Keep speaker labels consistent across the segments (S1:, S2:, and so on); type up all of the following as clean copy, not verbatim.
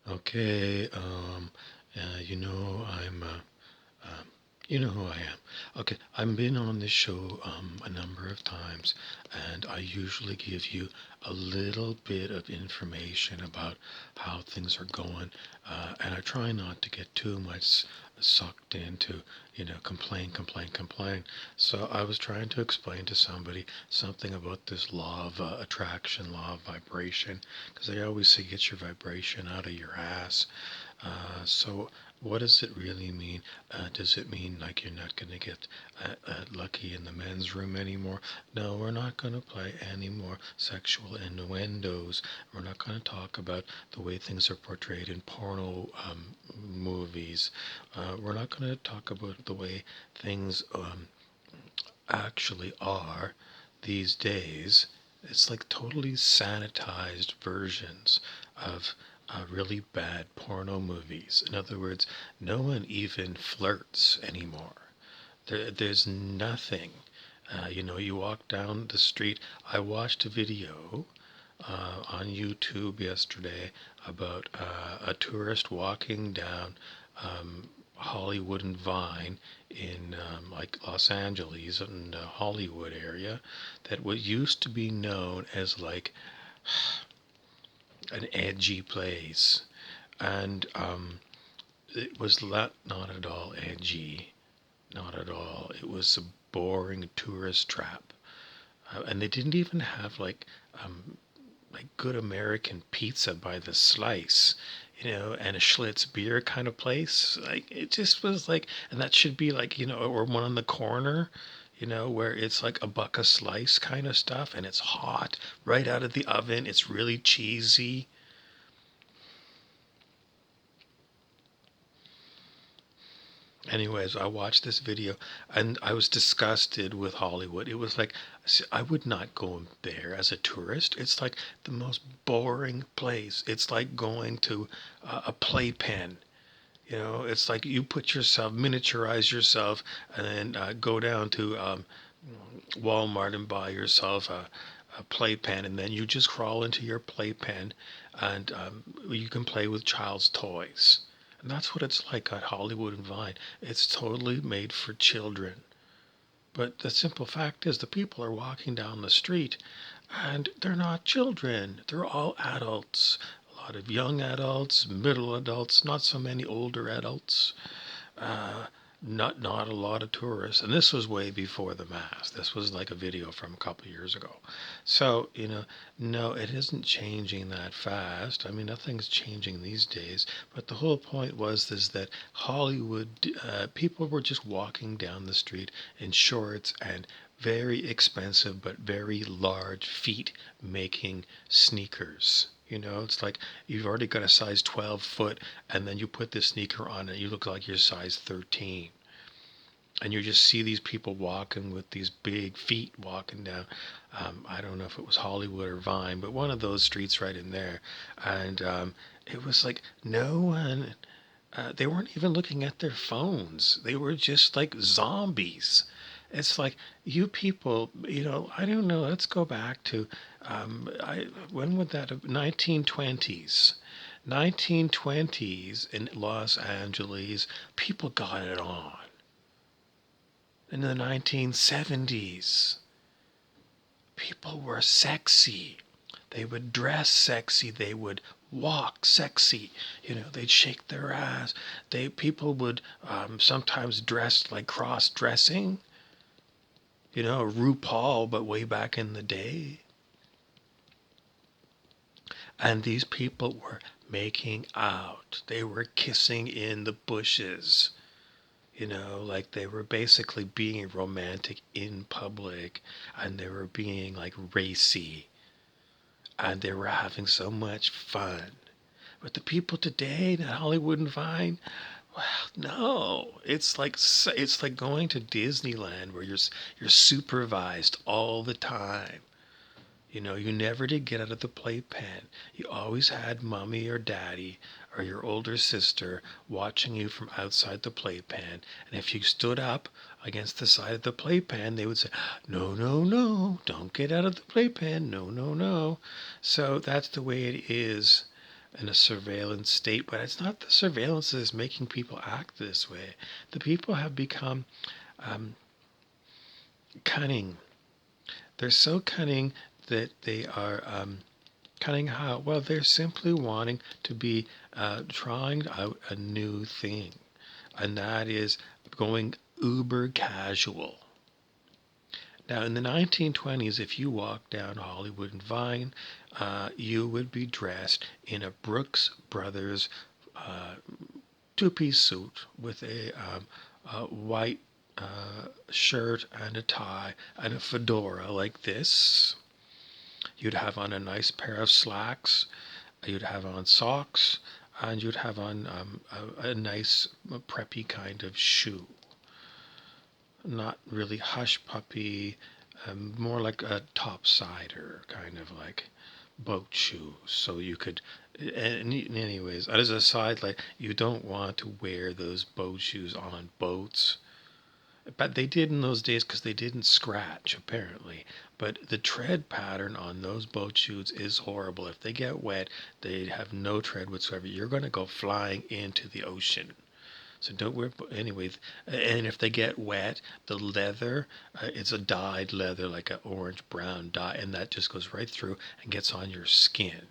S1: Okay, you know who I am. Okay, I've been on this show a number of times, and I usually give you a little bit of information about how things are going, and I try not to get too much sucked into, complain, complain, complain. So I was trying to explain to somebody something about this law of attraction, law of vibration, because they always say get your vibration out of your ass. So what does it really mean? Does it mean like you're not going to get lucky in the men's room anymore? No, we're not going to play any more sexual innuendos. We're not going to talk about the way things are portrayed in porno movies. We're not going to talk about the way things actually are these days. It's like totally sanitized versions of really bad porno movies. In other words, no one even flirts anymore. There's nothing. You walk down the street. I watched a video on YouTube yesterday about a tourist walking down Hollywood and Vine in like Los Angeles and Hollywood area that what used to be known as like an edgy place, and it was not at all edgy, not at all. It was a boring tourist trap, and they didn't even have like good American pizza by the slice, and a Schlitz beer kind of place. Like it just was like, and that should be like, or one on the corner, where it's like a buck a slice kind of stuff, and it's hot right out of the oven. It's really cheesy. Anyways, I watched this video and I was disgusted with Hollywood. It was like, I would not go there as a tourist. It's like the most boring place. It's like going to a playpen. It's like you put yourself, miniaturize yourself, and then go down to Walmart and buy yourself a playpen, and then you just crawl into your playpen and you can play with child's toys. And that's what it's like at Hollywood and Vine. It's totally made for children. But the simple fact is, the people are walking down the street and they're not children. They're all adults. A lot of young adults, middle adults, not so many older adults. Uh, not a lot of tourists, and this was way before the mask. This was like a video from a couple of years ago. So no, it isn't changing that fast. I mean, nothing's changing these days. But the whole point was is that Hollywood people were just walking down the street in shorts and very expensive but very large feet making sneakers. It's like you've already got a size 12 foot, and then you put this sneaker on and you look like you're size 13. And you just see these people walking with these big feet walking down. I don't know if it was Hollywood or Vine, but one of those streets right in there. And it was like no one, they weren't even looking at their phones. They were just like zombies. It's like you people, I don't know. Let's go back to, when would that have, 1920s. 1920s in Los Angeles, people got it on. In the 1970s, people were sexy. They would dress sexy. They would walk sexy. They'd shake their ass. People would sometimes dress like cross dressing. RuPaul, but way back in the day. And these people were making out. They were kissing in the bushes. Like they were basically being romantic in public, and they were being like racy, and they were having so much fun. But the people today in Hollywood and Vine, well, no, it's like going to Disneyland where you're supervised all the time. You never did get out of the playpen. You always had mommy or daddy or your older sister watching you from outside the playpen. And if you stood up against the side of the playpen, they would say, no, no, no, don't get out of the playpen. No, no, no. So that's the way it is. in a surveillance state, but it's not the surveillance that is making people act this way. The people have become cunning. They're so cunning that they are cunning how? Well, they're simply wanting to be trying out a new thing, and that is going uber casual. Now, in the 1920s, if you walked down Hollywood and Vine, you would be dressed in a Brooks Brothers two-piece suit with a white shirt and a tie and a fedora like this. You'd have on a nice pair of slacks, you'd have on socks, and you'd have on a nice preppy kind of shoe. Not really hush puppy, more like a topsider, kind of like boat shoes. So you could, anyways, as a side, like you don't want to wear those boat shoes on boats. But they did in those days because they didn't scratch, apparently. But the tread pattern on those boat shoes is horrible. If they get wet, they have no tread whatsoever. You're going to go flying into the ocean. So don't wear, anyways. And if they get wet, the leather, it's a dyed leather, like an orange brown dye, and that just goes right through and gets on your skin.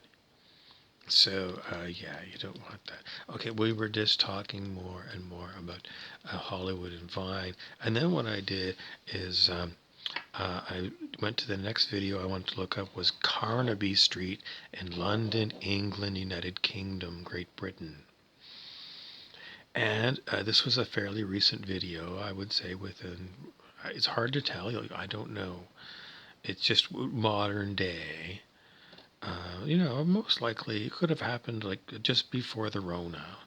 S1: So, yeah, you don't want that. Okay, we were just talking more and more about Hollywood and Vine. And then what I did is I went to the next video I wanted to look up was Carnaby Street in London, England, United Kingdom, Great Britain. And this was a fairly recent video, I would say within, it's hard to tell, I don't know. It's just modern day. Most likely it could have happened like just before the Rona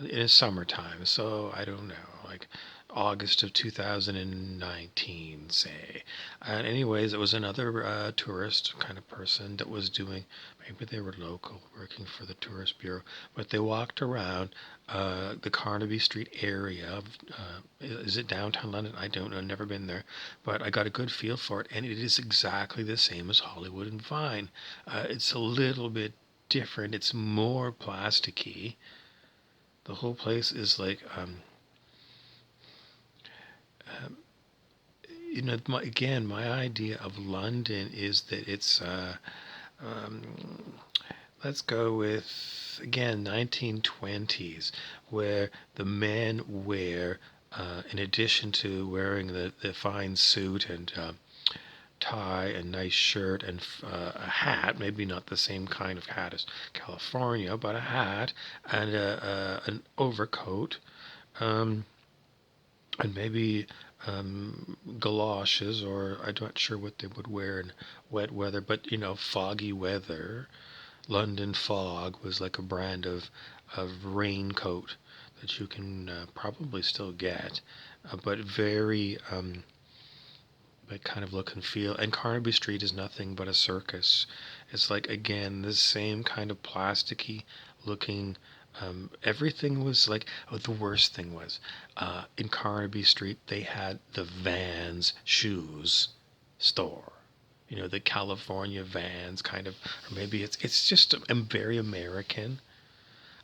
S1: in summertime. So I don't know, like August of 2019, say. And anyways, it was another tourist kind of person that was doing, maybe they were local, working for the tourist bureau, but they walked around the Carnaby Street area. Is it downtown London? I don't know, never been there, but I got a good feel for it, and it is exactly the same as Hollywood and Vine. It's a little bit different. It's more plasticky. The whole place is like my idea of London is that it's let's go with again 1920s, where the men wear in addition to wearing the fine suit and tie and nice shirt and a hat, maybe not the same kind of hat as California, but a hat and an overcoat, and maybe galoshes, or I'm not sure what they would wear in wet weather, but foggy weather. London fog was like a brand of raincoat that you can probably still get, but very but kind of look and feel. And Carnaby Street is nothing but a circus. It's like, again, the same kind of plasticky looking. Everything was like, oh, the worst thing was in Carnaby Street, they had the Vans shoes store. The California Vans kind of, or maybe it's just very American.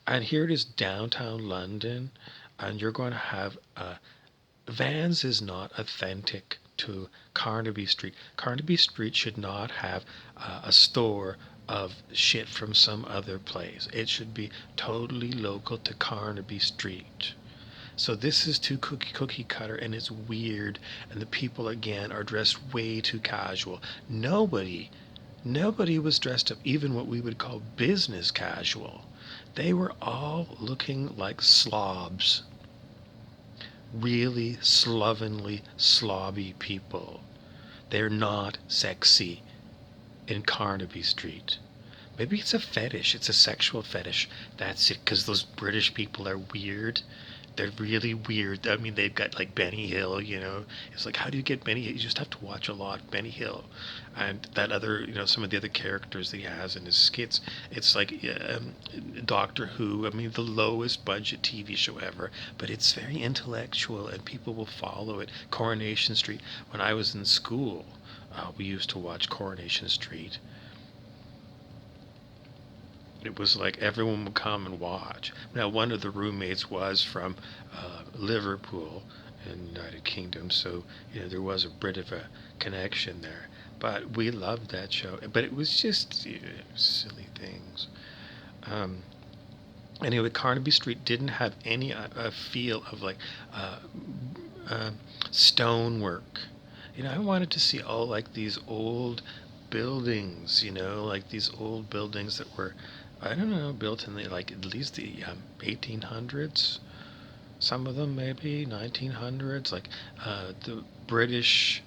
S1: And here it is downtown London, and you're going to have Vans is not authentic to Carnaby Street. Carnaby Street should not have a store of shit from some other place. It should be totally local to Carnaby Street. So this is too cookie cutter, and it's weird, and the people again are dressed way too casual. Nobody was dressed up even what we would call business casual. They were all looking like slobs. Really slovenly, slobby people. They're not sexy in Carnaby Street. Maybe it's a fetish. It's a sexual fetish. That's it, because those British people are weird. They're really weird. I mean, they've got like Benny Hill. It's like, how do you get Benny Hill? You just have to watch a lot of Benny Hill. And that other, some of the other characters that he has in his skits. It's like Doctor Who. I mean, the lowest budget TV show ever. But it's very intellectual and people will follow it. Coronation Street. When I was in school, we used to watch Coronation Street. It was like everyone would come and watch. Now, one of the roommates was from Liverpool in the United Kingdom, so there was a bit of a connection there. But we loved that show. But it was just silly things. Um, anyway, Carnaby Street didn't have any feel of like uh, uh, stonework. I wanted to see all like these old buildings, like these old buildings that were, I don't know, built in the like at least the 1800s. Some of them maybe 1900s, like the British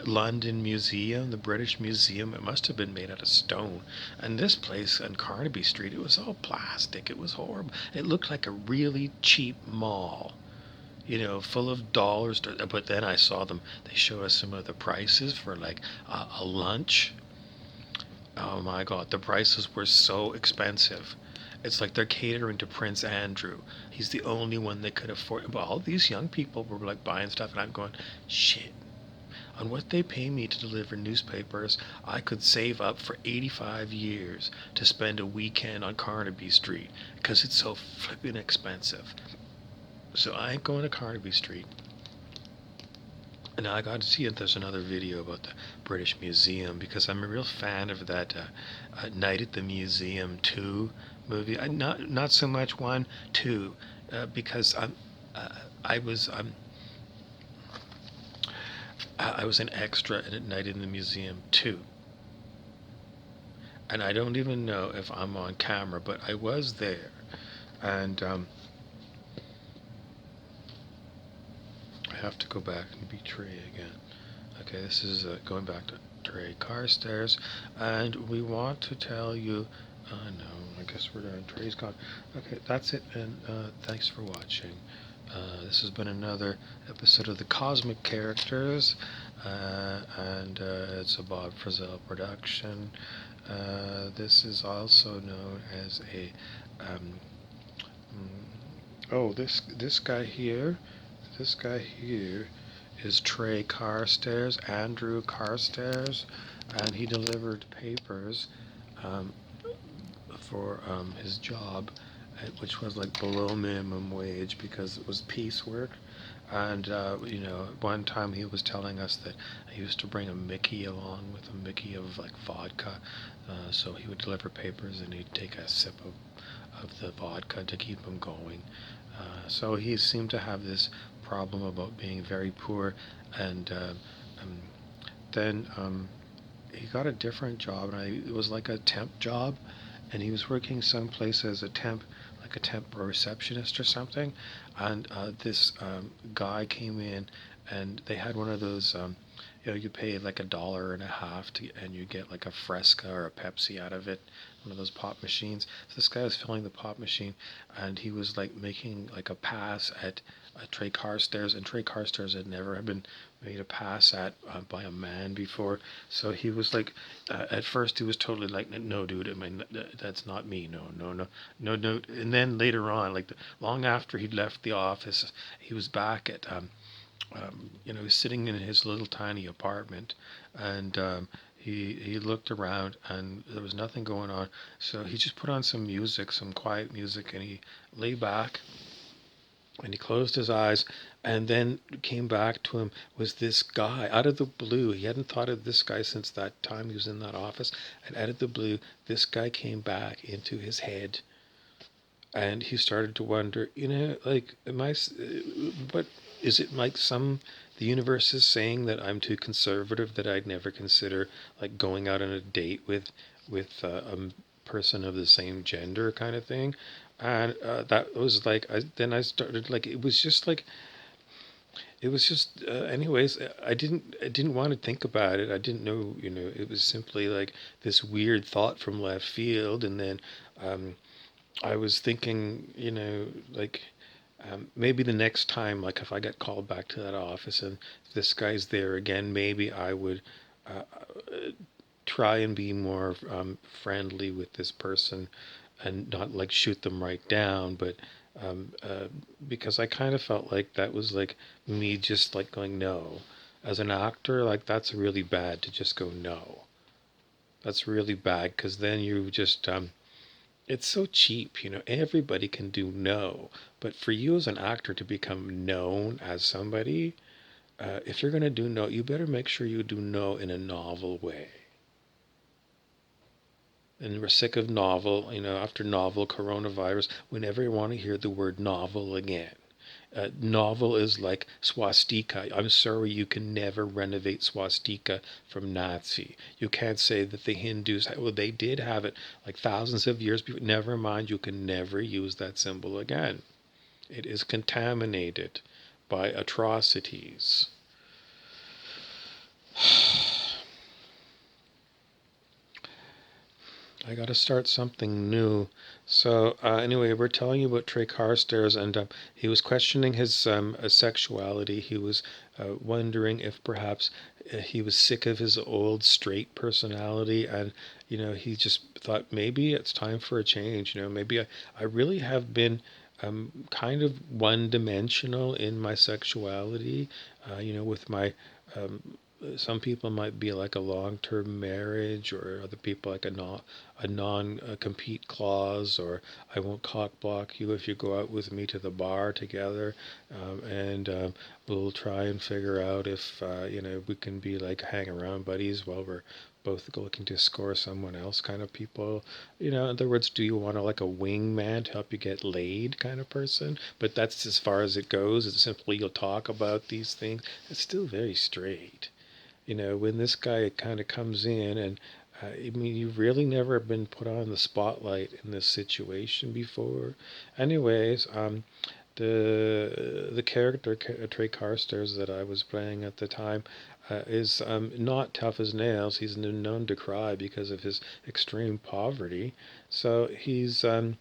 S1: London Museum, the British Museum. It must have been made out of stone. And this place on Carnaby Street, it was all plastic. It was horrible. It looked like a really cheap mall, full of dollars. But then I saw them. They show us some of the prices for like a lunch. Oh my God, the prices were so expensive. It's like they're catering to Prince Andrew. He's the only one that could afford. But all these young people were like buying stuff, and I'm going, shit. On what they pay me to deliver newspapers, I could save up for 85 years to spend a weekend on Carnaby Street because it's so flippin' expensive. So I ain't going to Carnaby Street. And I got to see it. There's another video about the British Museum because I'm a real fan of that Night at the Museum 2 movie. Not so much 1, 2, because I was I was an extra in at Night in the Museum 2. And I don't even know if I'm on camera, but I was there. And I have to go back and be Trey again. Okay, this is going back to Trey Carstairs. And we want to tell you, no, I guess we're done. Trey's gone. Okay, that's it. And thanks for watching. This has been another episode of the Cosmic Characters, and it's a Bob Frizzell production. This is also known as a this guy here is Trey Carstairs, Andrew Carstairs, and he delivered papers for his job, which was like below minimum wage because it was piecework. And one time he was telling us that he used to bring a Mickey along with a Mickey of like vodka, so he would deliver papers and he'd take a sip of the vodka to keep him going. So he seemed to have this problem about being very poor, and then he got a different job, and it was like a temp job, and he was working someplace as a temp, like a temp receptionist or something, and this guy came in, and they had one of those, you pay like $1.50 and you get like a Fresca or a Pepsi out of it, one of those pop machines. So this guy was filling the pop machine, and he was like making like a pass at Trey Carstairs, and Trey Carstairs had never been made a pass at by a man before. So he was like, at first he was totally like, no, dude, I mean, that's not me, no. And then later on, like long after he'd left the office, he was back at he was sitting in his little tiny apartment, and he looked around and there was nothing going on. So he just put on some music, some quiet music, and he lay back and he closed his eyes, and then came back to him was this guy out of the blue. He hadn't thought of this guy since that time he was in that office, and out of the blue, this guy came back into his head, and he started to wonder, like, what is it like? The universe is saying that I'm too conservative, that I'd never consider like going out on a date with a person of the same gender, kind of thing. And that was like, then I started like, it was just anyways, I didn't want to think about it. I didn't know, it was simply like this weird thought from left field. And then I was thinking, like, maybe the next time, like if I get called back to that office and this guy's there again, maybe I would try and be more friendly with this person and not like shoot them right down, but because I kind of felt like that was like me just like going no. As an actor, like that's really bad to just go no. That's really bad because then you just it's so cheap, everybody can do no. But for you as an actor to become known as somebody, if you're going to do no, you better make sure you do no in a novel way. And we're sick of novel, after novel, coronavirus, we never want to hear the word novel again. Novel is like swastika. I'm sorry, you can never renovate swastika from Nazi. You can't say that the Hindus, well, they did have it like thousands of years before. Never mind, you can never use that symbol again. It is contaminated by atrocities. I got to start something new. So anyway, we're telling you about Trey Carstairs, and he was questioning his sexuality. He was wondering if perhaps he was sick of his old straight personality, and he just thought maybe it's time for a change. Maybe I really have been kind of one-dimensional in my sexuality. With my some people might be like a long-term marriage, or other people like a non-compete clause, or I won't cock block you if you go out with me to the bar together, and we'll try and figure out if we can be like hang around buddies while we're both looking to score someone else kind of people. In other words, do you want like a wingman to help you get laid kind of person? But that's as far as it goes. It's simply you'll talk about these things. It's still very straight. When this guy kind of comes in, and I mean, you've really never been put on the spotlight in this situation before. Anyways, the character Trey Carstairs that I was playing at the time is not tough as nails. He's known to cry because of his extreme poverty. So um,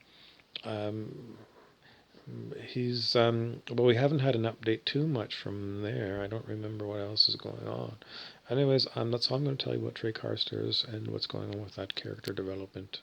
S1: well, we haven't had an update too much from there. I don't remember what else is going on. Anyways, that's all I'm going to tell you about Trey Carstairs and what's going on with that character development.